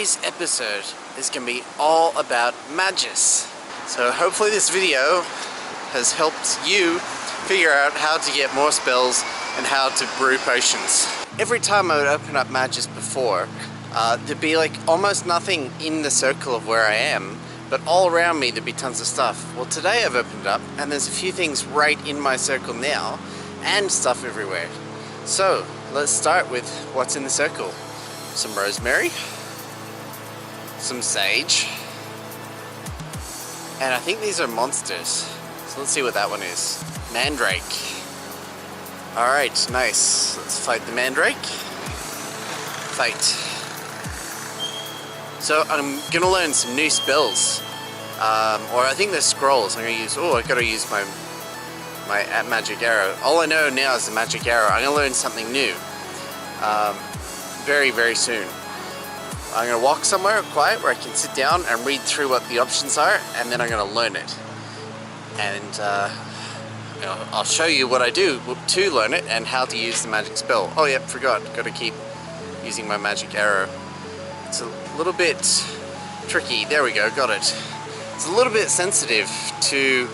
today's episode is going to be all about Maguss. So hopefully this video has helped you figure out how to get more spells and how to brew potions. Every time I would open up Maguss before, there'd be like almost nothing in the circle of where I am, but all around me there'd be tons of stuff. Well, today I've opened up and there's a few things right in my circle now and stuff everywhere. So let's start with what's in the circle. Some rosemary, some sage, and I think these are monsters. So let's see what that one is. Mandrake. Alright, nice. Let's fight the mandrake. Fight. So I'm gonna learn some new spells. Or I think they're scrolls. I'm gonna use, I gotta use my magic arrow. All I know now is the magic arrow. I'm gonna learn something new. Very, very soon. I'm gonna walk somewhere quiet where I can sit down and read through what the options are, and then I'm gonna learn it. And I'll show you what I do to learn it and how to use the magic spell. Oh yeah, forgot. Gotta keep using my magic arrow. It's a little bit tricky. There we go, got it. It's a little bit sensitive to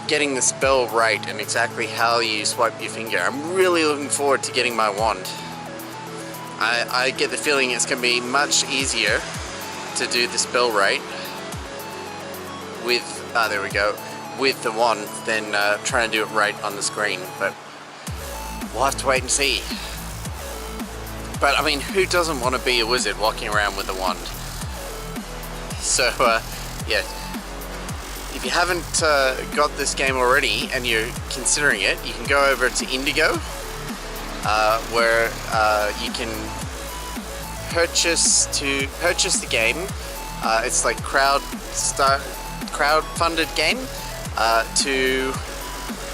getting the spell right and exactly how you swipe your finger. I'm really looking forward to getting my wand. I get the feeling it's going to be much easier to do the spell right with, there we go, with the wand than trying to do it right on the screen, but we'll have to wait and see. But I mean, who doesn't want to be a wizard walking around with a wand? So yeah, if you haven't got this game already and you're considering it, you can go over to Indigo, where you can purchase the game. It's like crowd-funded game to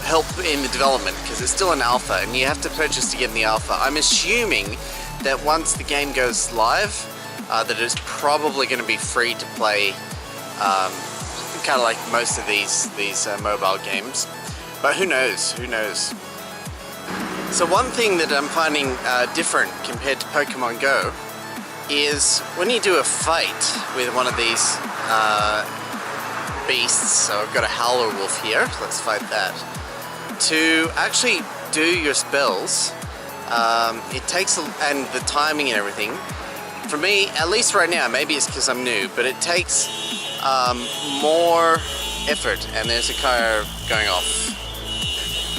help in the development, because it's still an alpha and you have to purchase to get in the alpha. I'm assuming that once the game goes live, that it's probably going to be free to play, kind of like most of these mobile games. But who knows? Who knows? So one thing that I'm finding different compared to Pokemon Go is when you do a fight with one of these beasts. So I've got a howler wolf here. Let's fight that. To actually do your spells, it takes, and the timing and everything, for me, at least right now, maybe it's because I'm new, but it takes more effort. And there's a car going off.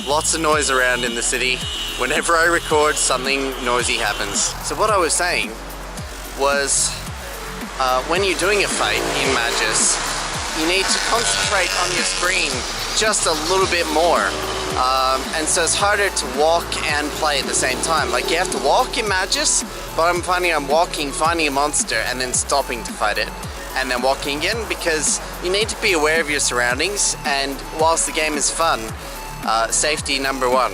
Lots of noise around in the city. Whenever I record, something noisy happens. So what I was saying was, when you're doing a fight in Maguss, you need to concentrate on your screen just a little bit more. And so it's harder to walk and play at the same time. Like, you have to walk in Maguss, but I'm finding I'm walking, finding a monster, and then stopping to fight it, and then walking again, because you need to be aware of your surroundings. And whilst the game is fun, safety number one.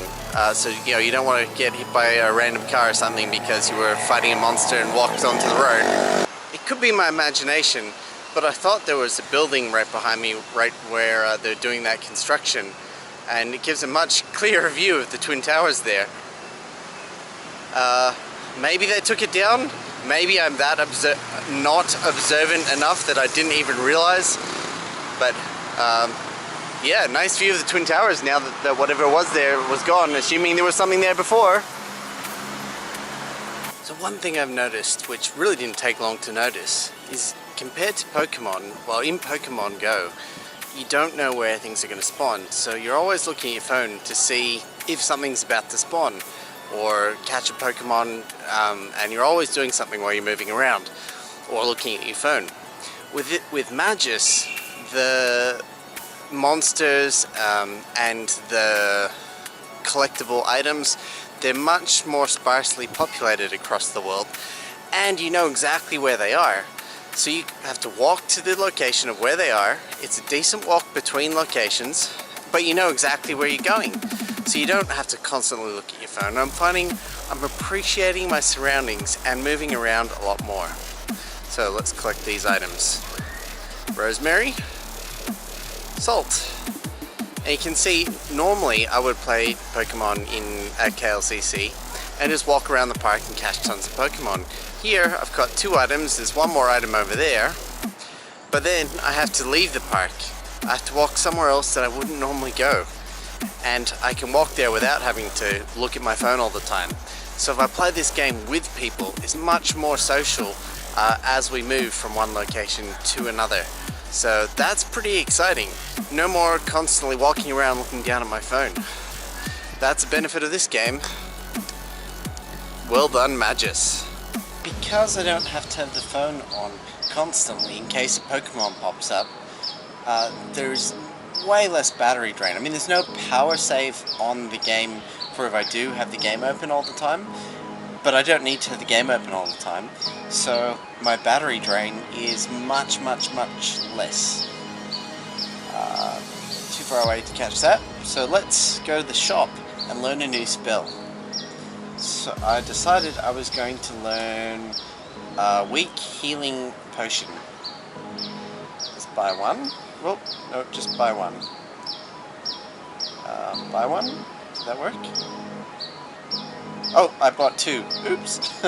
So you don't want to get hit by a random car or something because you were fighting a monster and walked onto the road. It could be my imagination, but I thought there was a building right behind me, right where they're doing that construction, and it gives a much clearer view of the Twin Towers there. Maybe they took it down. Maybe I'm that not observant enough that I didn't even realize. But yeah, nice view of the Twin Towers now that whatever was there was gone, assuming there was something there before. So one thing I've noticed, which really didn't take long to notice, is compared to Pokemon, well, in Pokemon Go, you don't know where things are going to spawn. So you're always looking at your phone to see if something's about to spawn or catch a Pokemon, and you're always doing something while you're moving around or looking at your phone. With Maguss, the monsters and the collectible items, they're much more sparsely populated across the world, and you know exactly where they are. So you have to walk to the location of where they are. It's a decent walk between locations, but you know exactly where you're going. So you don't have to constantly look at your phone. I'm finding I'm appreciating my surroundings and moving around a lot more. So let's collect these items. Rosemary, salt. And you can see, normally I would play Pokemon at KLCC, and just walk around the park and catch tons of Pokemon. Here I've got 2 items, there's one more item over there, but then I have to leave the park. I have to walk somewhere else that I wouldn't normally go, and I can walk there without having to look at my phone all the time. So if I play this game with people, it's much more social as we move from one location to another. So that's pretty exciting. No more constantly walking around looking down at my phone. That's a benefit of this game. Well done, Maguss. Because I don't have to have the phone on constantly in case a Pokemon pops up, there's way less battery drain. I mean, there's no power save on the game for if I do have the game open all the time, but I don't need to have the game open all the time, so my battery drain is much less. Too far away to catch that, so let's go to the shop and learn a new spell. So I decided I was going to learn a weak healing potion. Let's buy one. Well, no, just buy one. Buy one? Did that work? Oh, I bought 2. Oops.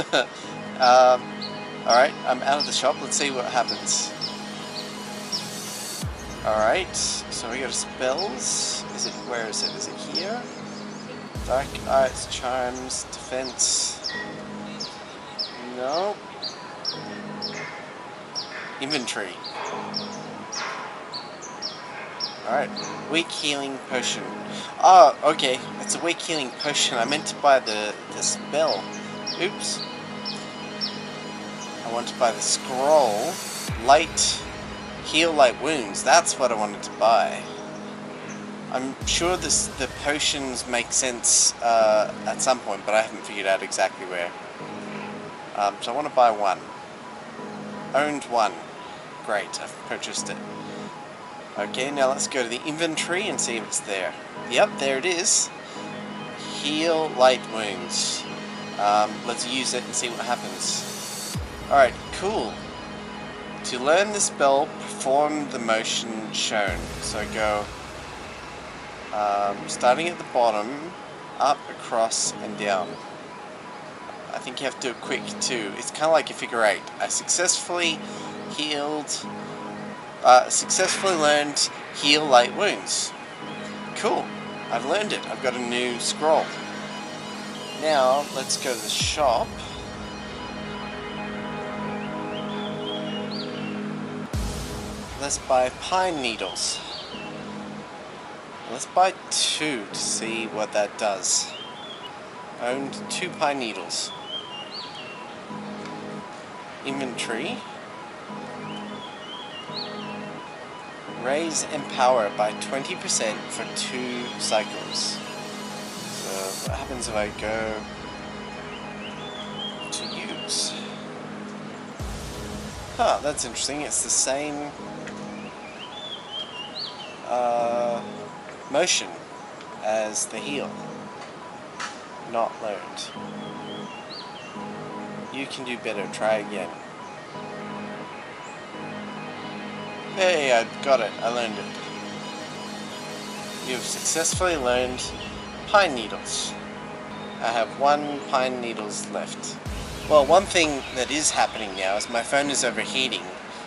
Alright, I'm out of the shop. Let's see what happens. Alright, so we got spells. Where is it? Is it here? Dark Arts, Charms, Defense. No. Inventory. Alright, weak healing potion. Oh, okay, it's a weak healing potion. I meant to buy the spell. Oops. I want to buy the scroll. Heal light wounds. That's what I wanted to buy. I'm sure the potions make sense at some point, but I haven't figured out exactly where. So I want to buy one. Owned one. Great, I've purchased it. Okay, now let's go to the inventory and see if it's there. Yep, there it is. Heal light wounds. Let's use it and see what happens. Alright, cool. To learn the spell, perform the motion shown. So go starting at the bottom, up, across, and down. I think you have to do it quick too. It's kind of like a figure 8. I successfully learned heal light wounds. Cool. I've learned it. I've got a new scroll. Now, let's go to the shop. Let's buy pine needles. Let's buy 2 to see what that does. Owned 2 pine needles. Inventory. Raise Empower by 20% for 2 cycles. So what happens if I go to use? Huh, that's interesting. It's the same motion as the heal. Not learned. You can do better. Try again. Hey, I got it. I learned it. You've successfully learned pine needles. I have 1 pine needles left. Well, one thing that is happening now is my phone is overheating,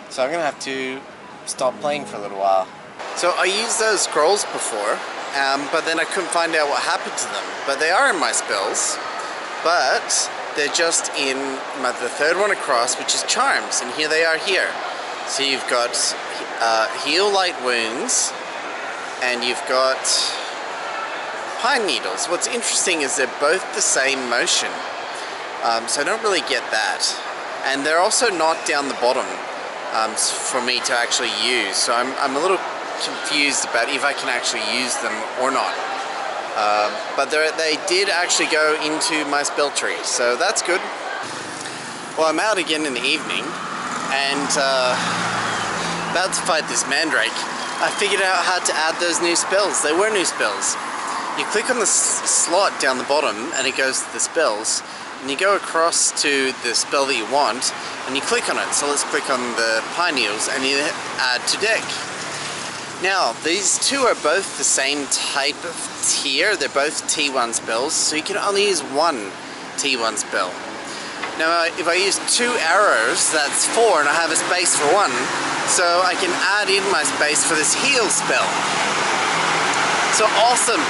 so I'm going to have to stop playing for a little while. So I used those scrolls before, but then I couldn't find out what happened to them. But they are in my spells, but they're just in the 3rd one across, which is Charms, and here they are here. So you've got Heal Light Wounds, and you've got Pine Needles. What's interesting is they're both the same motion, so I don't really get that. And they're also not down the bottom for me to actually use, so I'm a little confused about if I can actually use them or not. But they did actually go into my spell tree, so that's good. Well, I'm out again in the evening, and about to fight this Mandrake. I figured out how to add those new spells. They were new spells. You click on the slot down the bottom and it goes to the spells, and you go across to the spell that you want and you click on it. So let's click on the Pine Needles and you add to deck. Now these 2 are both the same type of tier. They're both T1 spells, so you can only use 1 T1 spell. Now if I use 2 arrows, that's 4, and I have a space for 1, so I can add in my space for this heal spell. So awesome!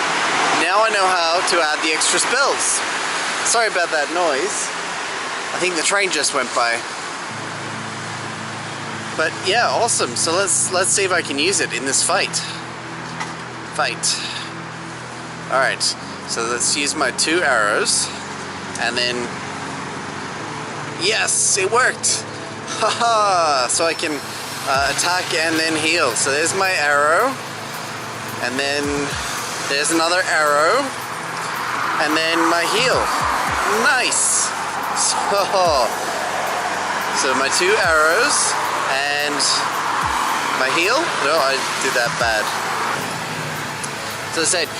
Now I know how to add the extra spells. Sorry about that noise. I think the train just went by. But yeah, awesome. So let's see if I can use it in this fight. Alright, so let's use my 2 arrows, and then yes, it worked! Haha! So I can attack and then heal. So there's my arrow, and then there's another arrow, and then my heal. Nice! So my 2 arrows and my heal. No, I did that bad. So as I said,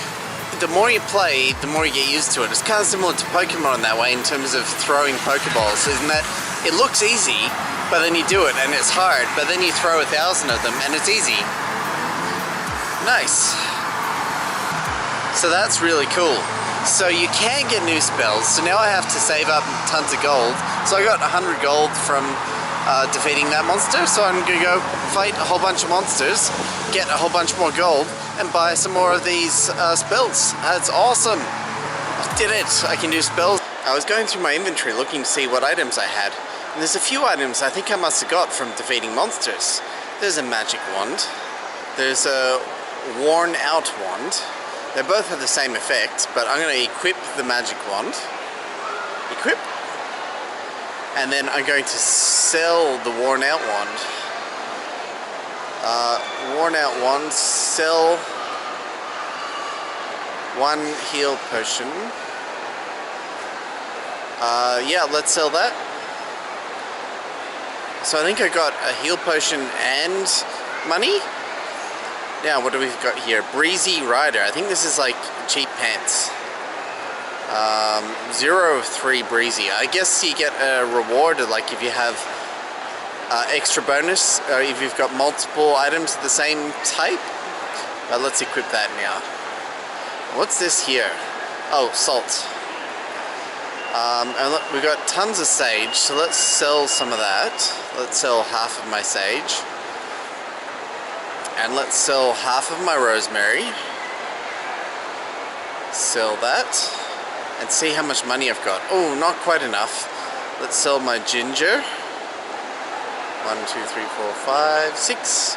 the more you play, the more you get used to it. It's kind of similar to Pokemon in that way, in terms of throwing Pokeballs. Isn't that it looks easy, but then you do it and it's hard, but then you throw 1,000 of them and it's easy. Nice. So that's really cool. So you can get new spells. So now I have to save up tons of gold. So I got 100 gold from defeating that monster. So I'm gonna go fight a whole bunch of monsters, get a whole bunch more gold, and buy some more of these spells. That's awesome. Did it. I can do spells. I was going through my inventory looking to see what items I had. And there's a few items I think I must have got from defeating monsters. There's a magic wand. There's a worn out wand. They both have the same effect, but I'm going to equip the magic wand. Equip. And then I'm going to sell the worn out wand. Worn out wand, sell 1 heal potion. Yeah, let's sell that. So I think I got a heal potion and money. Now what do we got here? Breezy Rider. I think this is like cheap pants. 0 of 3 breezy. I guess you get a reward, like if you have extra bonus, if you've got multiple items of the same type. But let's equip that now. What's this here? Oh, salt. And look, we've got tons of sage, so let's sell some of that. Let's sell half of my sage. And let's sell half of my rosemary. Sell that. And see how much money I've got. Oh, not quite enough. Let's sell my ginger. 1, 2, 3, 4, 5, 6.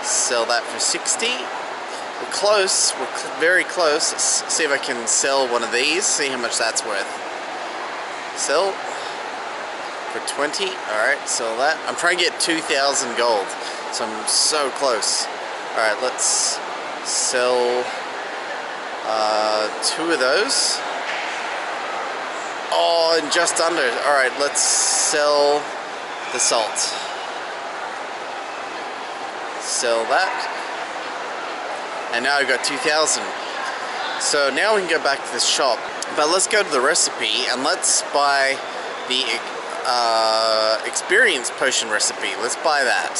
Sell that for 60. We're close. We're very close. Let's see if I can sell one of these. See how much that's worth. Sell for 20. Alright, sell that. I'm trying to get 2,000 gold. So I'm so close. Alright, let's sell 2 of those. Oh, and just under. Alright, let's sell the salt. Sell that. And now I've got 2,000. So now we can go back to this shop. But let's go to the recipe and let's buy the experience potion recipe. Let's buy that.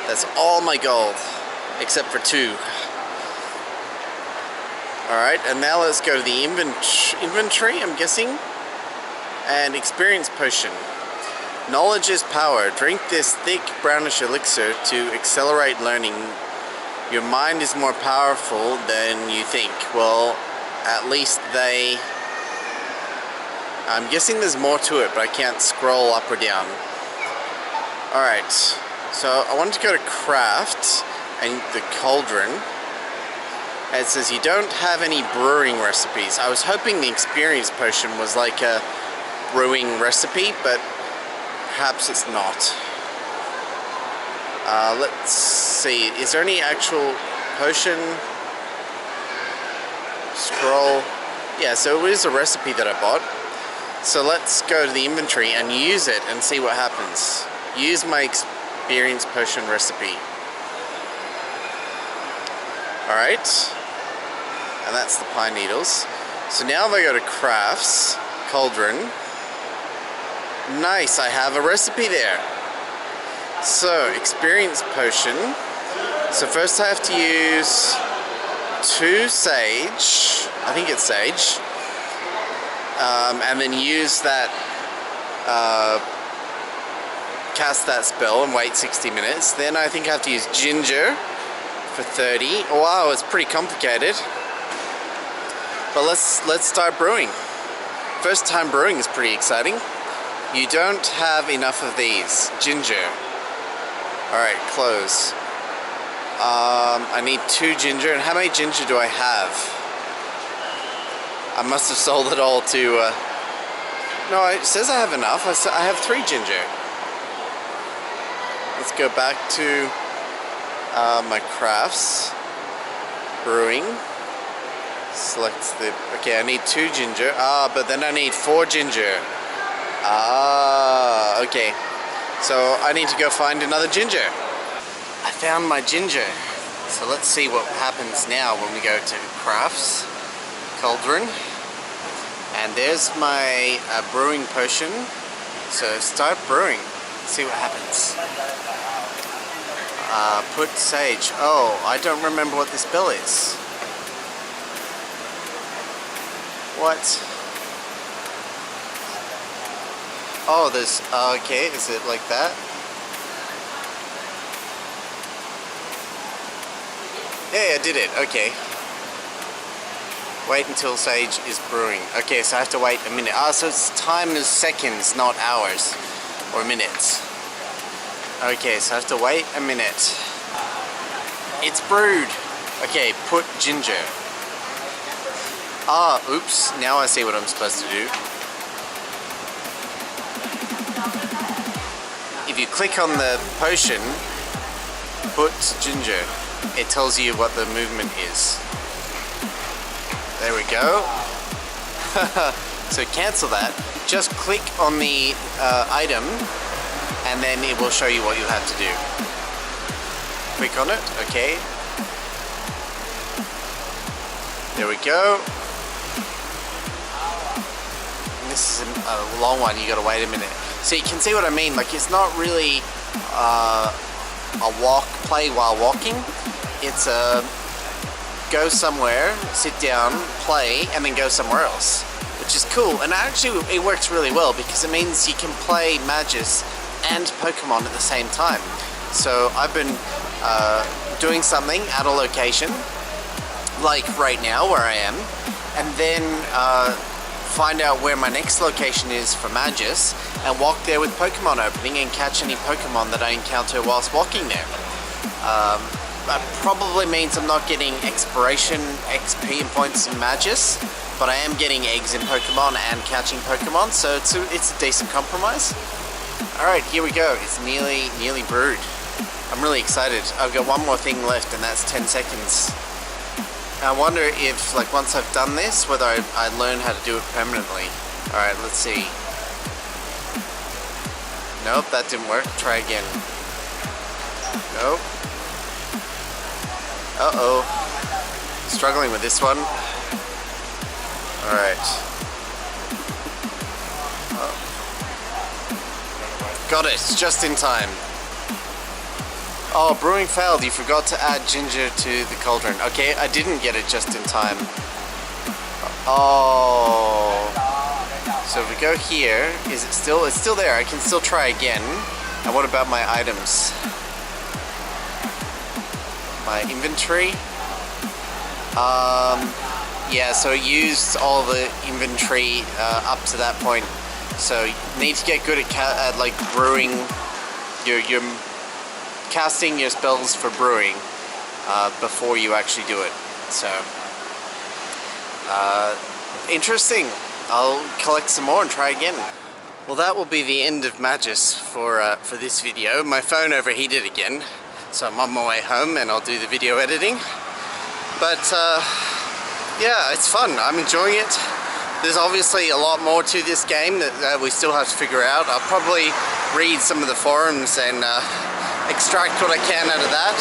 That's all my gold, except for 2. Alright, and now let's go to the inventory, I'm guessing. And experience potion. Knowledge is power. Drink this thick brownish elixir to accelerate learning. Your mind is more powerful than you think. Well, at least they... I'm guessing there's more to it, but I can't scroll up or down. Alright, so I wanted to go to craft and the cauldron. And it says you don't have any brewing recipes. I was hoping the experience potion was like a brewing recipe, but perhaps it's not. Let's see, is there any actual potion? Scroll. Yeah, so it is a recipe that I bought. So let's go to the inventory and use it and see what happens. Use my experience potion recipe. Alright. And that's the pine needles. So now if I go to crafts, cauldron. Nice, I have a recipe there. So, experience potion. So first I have to use 2 sage. I think it's sage. and then use that, cast that spell and wait 60 minutes. Then I think I have to use ginger for 30. Wow, it's pretty complicated. But let's start brewing. First time brewing is pretty exciting. You don't have enough of these. Ginger. Alright, close. I need 2 ginger. And how many ginger do I have? I must have sold it all to... No, it says I have enough. I have 3 ginger. Let's go back to my crafts. Brewing. Select the... Okay, I need 2 ginger. But then I need 4 ginger. Okay. So I need to go find another ginger. I found my ginger. So let's see what happens now when we go to crafts. Cauldron. And there's my brewing potion. So start brewing. See what happens. Put sage. Oh, I don't remember what this spell is. What? Oh, there's... okay, is it like that? Yeah, I did it. Okay. Wait until sage is brewing. Okay, so I have to wait a minute. So it's time is seconds, not hours. Or minutes. Okay, so I have to wait a minute. It's brewed. Okay, put ginger. Oops. Now I see what I'm supposed to do. If you click on the potion, put ginger, it tells you what the movement is. There we go. So cancel that. Just click on the item, and then it will show you what you have to do. Click on it. Okay. There we go. And this is a long one. You gotta wait a minute. So you can see what I mean. Like, it's not really a play while walking. It's a go somewhere, sit down, play, and then go somewhere else, which is cool. And actually, it works really well because it means you can play Maguss and Pokemon at the same time. So I've been doing something at a location, like right now where I am, and then find out where my next location is for Maguss and walk there with Pokemon opening and catch any Pokemon that I encounter whilst walking there. That probably means I'm not getting exploration XP and points in Maguss, but I am getting eggs in Pokemon and catching Pokemon, so it's a decent compromise. Alright, here we go. It's nearly brewed. I'm really excited. I've got one more thing left, and that's 10 seconds. I wonder if, like, once I've done this, whether I learn how to do it permanently. Alright, let's see. Nope, that didn't work. Try again. Nope. Uh-oh. Struggling with this one. Alright. Oh. Got it, just in time. Oh, brewing failed. You forgot to add ginger to the cauldron. Okay, I didn't get it just in time. Oh. So if we go here, is it still? It's still there. I can still try again. And what about my items? My inventory? Yeah, so it used all the inventory up to that point. So you need to get good at like brewing your casting your spells for brewing before you actually do it. So interesting. I'll collect some more and try again. Well, that will be the end of Maguss for this video. My phone overheated again, so I'm on my way home and I'll do the video editing. But yeah, it's fun. I'm enjoying it. There's obviously a lot more to this game that we still have to figure out. I'll probably read some of the forums and extract what I can out of that.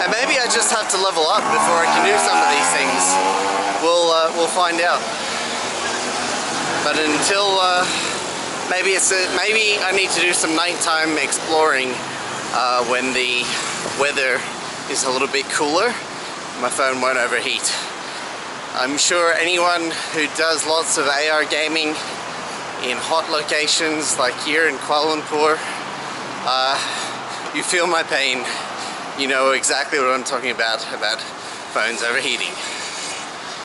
And maybe I just have to level up before I can do some of these things. We'll find out. But until maybe I need to do some nighttime exploring when the weather is a little bit cooler. My phone won't overheat. I'm sure anyone who does lots of AR gaming in hot locations like here in Kuala Lumpur, you feel my pain. You know exactly what I'm talking about phones overheating.